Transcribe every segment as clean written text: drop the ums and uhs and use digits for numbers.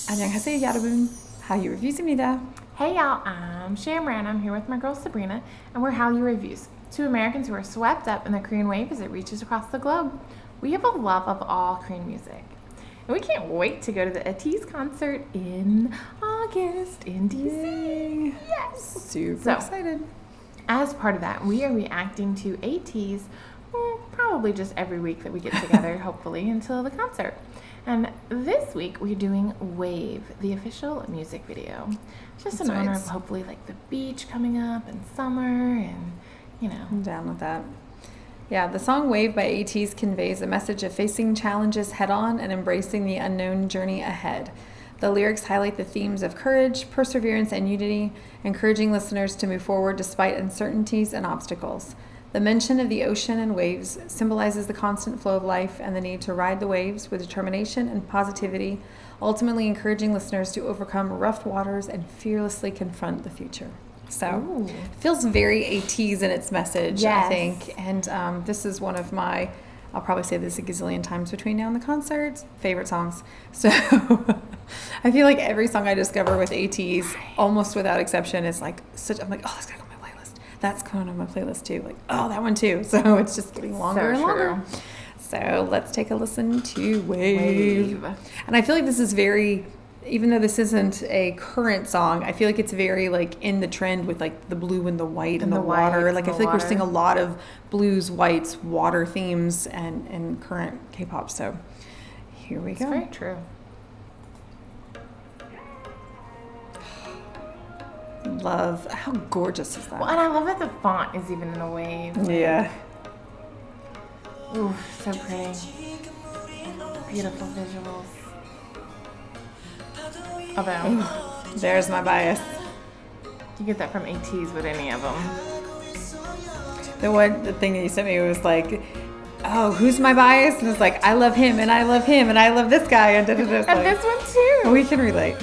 안녕하세요, 여러분. Hallyu Reviews입니다. Hey y'all, I'm Shamran. I'm here with my girl Sabrina, and we're Hallyu Reviews, two Americans who are swept up in the Korean wave as it reaches across the globe. We have a love of all Korean music, and we can't wait to go to the ATEEZ concert in August in DC. Yes! Super excited. As part of that, we are reacting to ATEEZ, probably just every week that we get together, hopefully, until the concert. And this week we're doing Wave, the official music video. Just in honor of hopefully like the beach coming up and summer and, you know. I'm down with that. Yeah, the song Wave by ATEEZ conveys a message of facing challenges head on and embracing the unknown journey ahead. The lyrics highlight the themes of courage, perseverance, and unity, encouraging listeners to move forward despite uncertainties and obstacles. The mention of the ocean and waves symbolizes the constant flow of life and the need to ride the waves with determination and positivity, ultimately encouraging listeners to overcome rough waters and fearlessly confront the future. So, it feels very ATEEZ in its message, yes. I think. And this is one of my, I'll probably say this a gazillion times between now and the concert, favorite songs. So, I feel like every song I discover with ATEEZ, almost without exception, is like such, I'm like, oh, that's gotta go on my playlist. That's going on my playlist too. Like, oh, that one too. So, it's just getting longer and longer. So, let's take a listen to Wave. And I feel like this is very, even though this isn't a current song, I feel like it's very like in the trend with like the blue and the white and the water. Like I feel like we're seeing a lot of blues, whites, water themes and current K-pop. So here we go. It's very true. Love, how gorgeous is that? Well, and I love that the font is even in a wave. Yeah. Ooh, so pretty. Beautiful visuals. Although, there's my bias. You get that from ATEEZ with any of them. The thing that you sent me was like, oh, who's my bias? And it's like, I love him and I love him and I love this guy and da-da-da. And this one too. We can relate.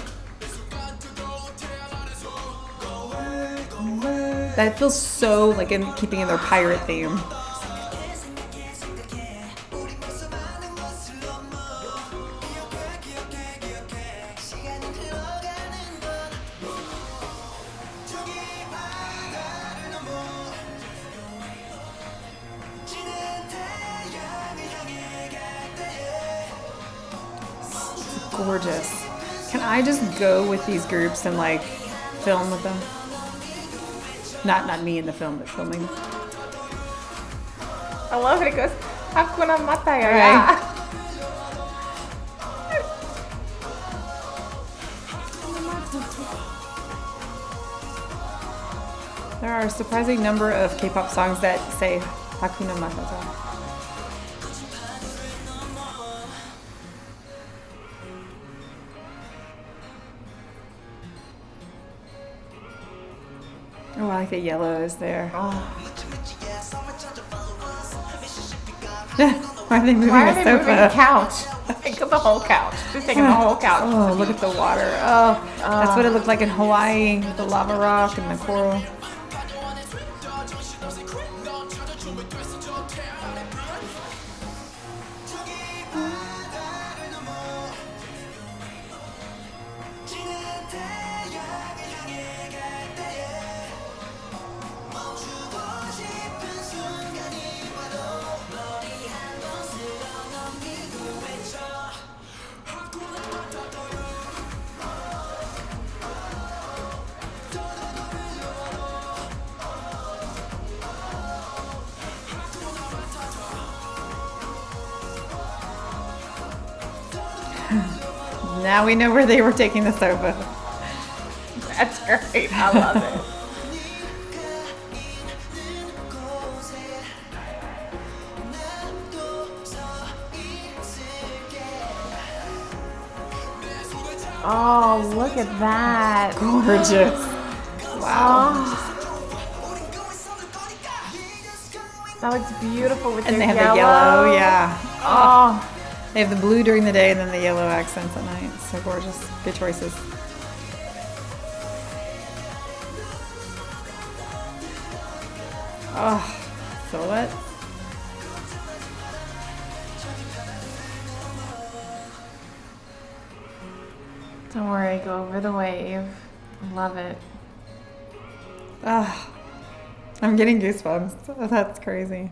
That feels so like in keeping in their pirate theme. Gorgeous. Can I just go with these groups and like film with them? Not me in the film, but filming. I love it. It goes Hakuna Matata. Right. There are a surprising number of K-pop songs that say Hakuna Matata. Oh, I like the yellow is there. Oh. Why are they moving Why are the they sofa? moving the couch? Think of the whole couch. Just taking the whole couch. Oh, look at the water. Oh, that's what it looked like in Hawaii with the lava rock and the coral. Now we know where they were taking the sofa. That's great. I love it. Oh, look at that. Gorgeous. Wow. Oh. That looks beautiful with And their they have yellow. the yellow, yeah. Oh. They have the blue during the day and then the yellow accents at night. So gorgeous. Good choices. Oh, silhouette. Don't worry, go over the wave. Love it. Ah, I'm getting goosebumps. That's crazy.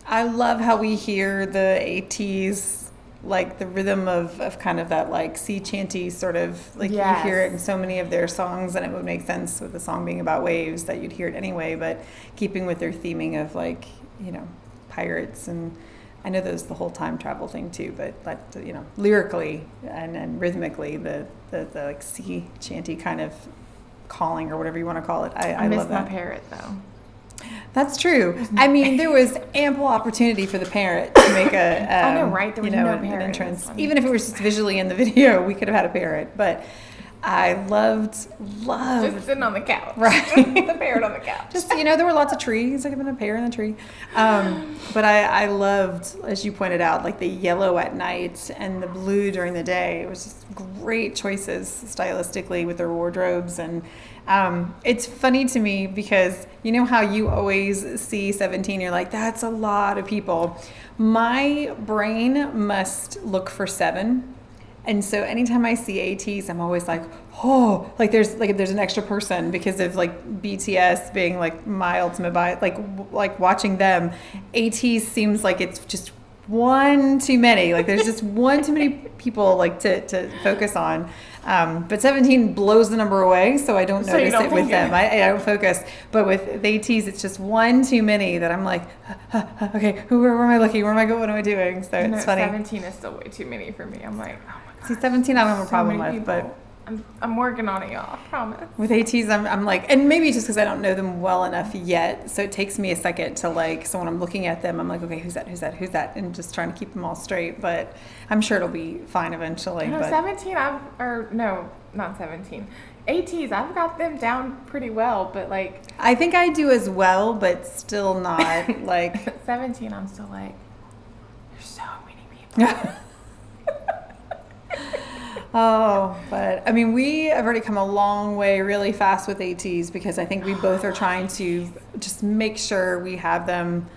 I love how we hear the ATEEZ, like the rhythm of kind of that like sea chanty sort of, like Yes. you hear it in so many of their songs, and it would make sense with the song being about waves that you'd hear it anyway, but keeping with their theming of like, you know, pirates, and I know there's the whole time travel thing too, but you know, lyrically and rhythmically, the like sea chanty kind of calling or whatever you want to call it. I miss love that. my parrot though. That's true. I mean, there was ample opportunity for the parrot to make a, I know, right? There was no an parrot. entrance. Even if it was just visually in the video, we could have had a parrot. But I loved. Just sitting on the couch. Right. The parrot on the couch. Just, you know, there were lots of trees. There could have been a parrot in the tree. But I loved, as you pointed out, like the yellow at night and the blue during the day. It was just great choices stylistically with their wardrobes. And it's funny to me because you know how you always see 17, you're like, that's a lot of people. My brain must look for 7. And so anytime I see ATEEZ, I'm always like, oh, like there's an extra person because of like BTS being like my ultimate bias. Like watching them, ATEEZ seems like it's just one too many. Like there's just one too many people like to focus on. But 17 blows the number away, so I don't notice it with them. I don't focus. But with ATEEZ, it's just one too many that I'm like, okay, where am I looking? Where am I going? What am I doing? So it's funny. 17 is still way too many for me. I'm like, oh my God. See, 17 I don't have a problem many with, people. but I'm working on it, y'all. I promise. with ATEEZ, I'm like, and maybe it's just because I don't know them well enough yet, so it takes me a second to like, so when I'm looking at them, I'm like, okay, who's that, and just trying to keep them all straight, but I'm sure it'll be fine eventually. No, but 17, not 17. ATEEZ, I've got them down pretty well, but like... I think I do as well, but still not like... 17, I'm still like, there's so many people. Oh, but I mean, we have already come a long way really fast with ATEEZ because I think we both are trying to just make sure we have them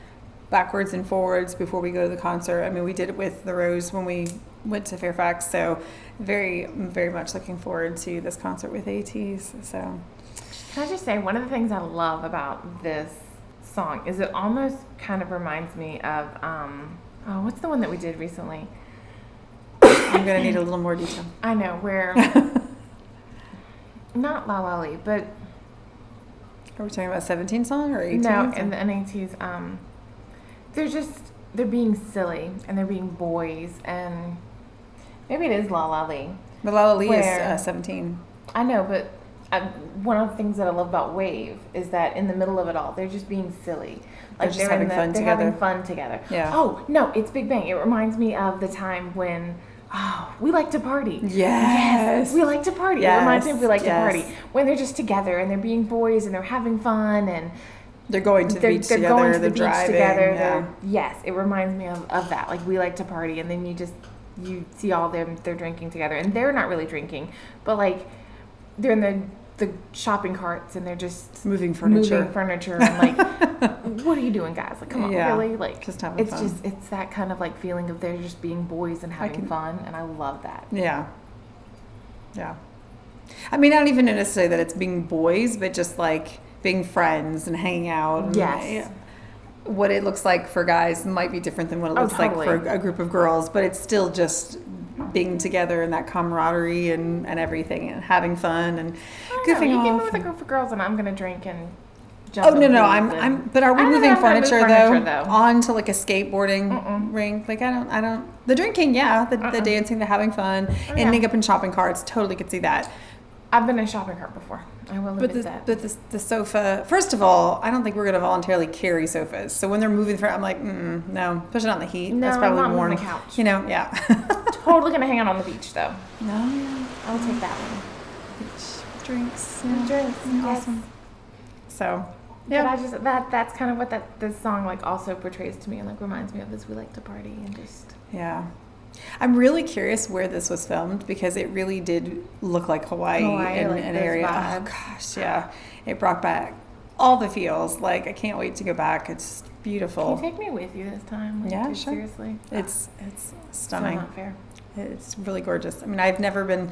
backwards and forwards before we go to the concert. I mean, we did it with the Rose when we went to Fairfax, so very, very much looking forward to this concert with ATEEZ. So, can I just say, one of the things I love about this song is it almost kind of reminds me of, what's the one that we did recently? I'm going to need a little more detail. I know, where, not La La Lee, but... Are we talking about a 17 song or 18? No, and ATEEZ, they're being silly, and they're being boys, and maybe it is La La Lee. But La La Lee is 17. I know, but one of the things that I love about Wave is that in the middle of it all, they're just being silly. Like they're having fun together. Yeah. Oh, no, it's Big Bang. It reminds me of the time when... Oh, we like to party. Yes. We like to party. Yes. It reminds me of we like to party. When they're just together and they're being boys and they're having fun and they're going to the beach together. Going to the beach driving, together. Yeah. Yes, it reminds me of that. Like we like to party, and then you see all them, they're drinking together, and they're not really drinking, but like they're in the shopping carts and they're just moving furniture and like, what are you doing, guys? Like, come on, really? Like, just having fun. It's that kind of like feeling of they're just being boys and having fun, and I love that. Yeah. I mean, I don't even know necessarily that it's being boys, but just like being friends and hanging out. Yes. What it looks like for guys might be different than what it looks like for a group of girls, but it's still just being together and that camaraderie and everything and having fun and goofing off. You get me with a group of girls and I'm gonna drink and jump. Oh no, I'm. But are we moving furniture though onto like a skateboarding rink? Like I don't. The drinking, yeah. The dancing, the having fun, ending up in shopping carts. Totally could see that. I've been in a shopping cart before. I will admit that. But the sofa. First of all, I don't think we're gonna voluntarily carry sofas. So when they're moving, I'm like, no, push it on the heat. No, that's probably I'm not warm. moving the couch. You know, yeah. Totally gonna hang out on the beach though. No, yeah. I'll take that one. Beach drinks. Yeah. Drinks. Awesome. Yes. So. Yeah. But that's kind of what this song like also portrays to me and like reminds me of this. We like to party and just. Yeah. I'm really curious where this was filmed because it really did look like Hawaii in like an area. Vibes. Oh gosh, yeah. It brought back all the feels. Like I can't wait to go back. It's beautiful. Can you take me with you this time? Like, Yeah, dude, sure. Seriously. It's So stunning. not fair. It's really gorgeous. I mean, I've never been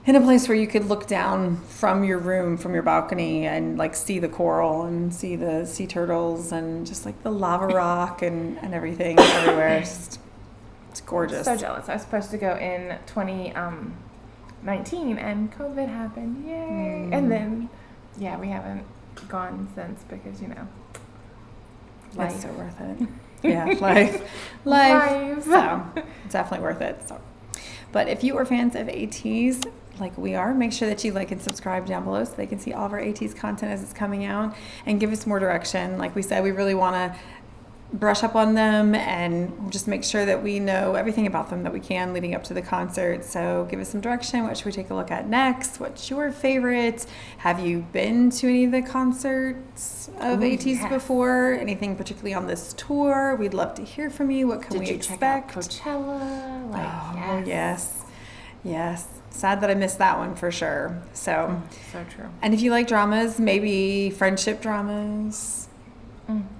in a place where you could look down from your room, from your balcony, and like see the coral and see the sea turtles and just like the lava rock and everything everywhere. It's gorgeous. So jealous. I was supposed to go in 2019 and COVID happened. Yay! And then, yeah, we haven't gone since because, you know, life. It's so worth it. Yeah, life. So it's definitely worth it. So, but if you are fans of ATEEZ, like we are, make sure that you like and subscribe down below so they can see all of our ATEEZ content as it's coming out and give us more direction. Like we said, we really want to brush up on them and just make sure that we know everything about them that we can leading up to the concert. So give us some direction. What should we take a look at next? What's your favorite? Have you been to any of the concerts of ATEEZ before? Anything particularly on this tour? We'd love to hear from you. What can we expect? Check out Coachella? Like, Yes. Sad that I missed that one for sure. So true. And if you like dramas, maybe friendship dramas,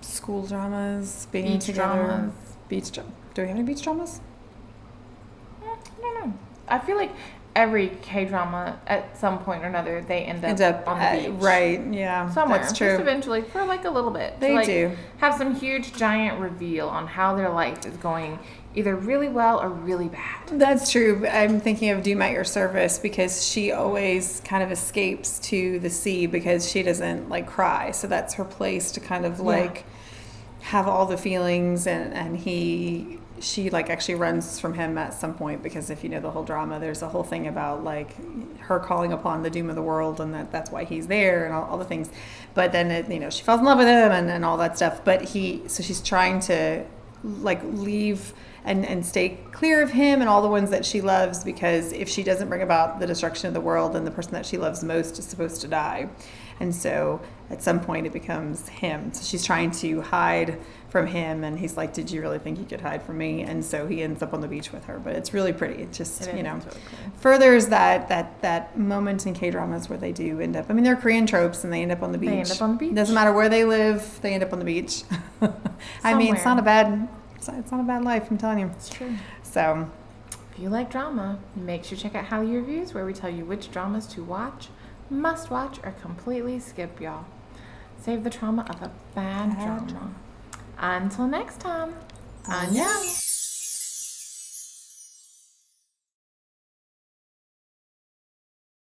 school dramas, being Beach together. dramas. Do we have any beach dramas? I don't know. I feel like every K-drama at some point or another they end up on the beach. Right, yeah. Somewhere. That's true. Just eventually for like a little bit. They to, like, do. Have some huge giant reveal on how their life is going either really well or really bad. That's true. I'm thinking of Doom at Your Service because she always kind of escapes to the sea because she doesn't like cry. So that's her place to kind of like have all the feelings and she like actually runs from him at some point because if you know the whole drama, there's a whole thing about like her calling upon the doom of the world and that's why he's there and all the things. But then she falls in love with him and all that stuff. But so she's trying to like leave and stay clear of him and all the ones that she loves because if she doesn't bring about the destruction of the world, then the person that she loves most is supposed to die. And so at some point it becomes him. So she's trying to hide from him and he's like, did you really think you could hide from me? And so he ends up on the beach with her. But it's really pretty. It just, furthers that moment in K-dramas where they do end up, I mean, they're Korean tropes and they end up on the beach. They end up on the beach. Doesn't matter where they live, they end up on the beach. I mean, it's not a bad life, I'm telling you. It's true. So if you like drama, make sure to check out Hallyu Reviews where we tell you which dramas to watch, must watch, or completely skip, y'all. Save the trauma of a bad drama. Until next time. Annyeong.